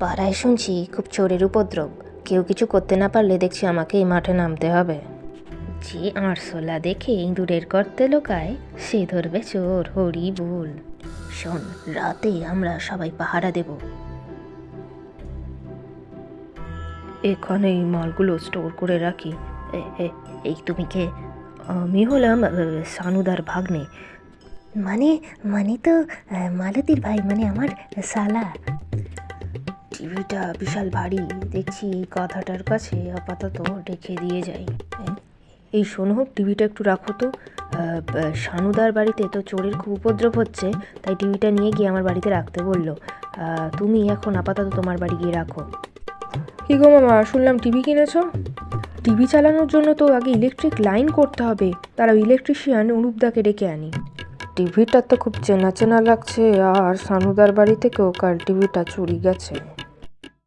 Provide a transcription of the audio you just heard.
পাড়ায় শুনছি খুব চোরের উপদ্রব, কেউ কিছু করতে না পারলে দেখছি আমাকে এই মাঠে নামতে হবে। যে আরশোলা দেখে ইঁদুরের গর্তে লোকায় সে ধরবে চোর, হরি বল। শোন, রাতে আমরা সবাই পাহারা দেব। এখানে এই মালগুলো স্টোর করে রাখি। এই তুমি কে? আমি হলাম সানুদার ভাগ্নে। মানে মানে তো মালতীর ভাই, মানে আমার শালা। টিভিটা বিশাল ভারী, দেখছি এই কথাটার কাছে আপাতত রেখে দিয়ে যাই। এই শোনো, টিভিটা একটু রাখো তো। সানুদার বাড়িতে তো চোরের খুব উপদ্রব হচ্ছে, তাই টিভিটা নিয়ে গিয়ে আমার বাড়িতে রাখতে বললো। তুমি এখন আপাতত তোমার বাড়ি গিয়ে রাখো। কি গো মামা, শুনলাম টিভি কিনেছো? টিভি চালানোর জন্য তো আগে ইলেকট্রিক লাইন করতে হবে, তারা ইলেকট্রিশিয়ান অনুপদাকে ডেকে আনি। টিভিটা তো খুব চেনা চেনা লাগছে, আর সানুদার বাড়ি থেকেও কাল টিভিটা চুরি গেছে।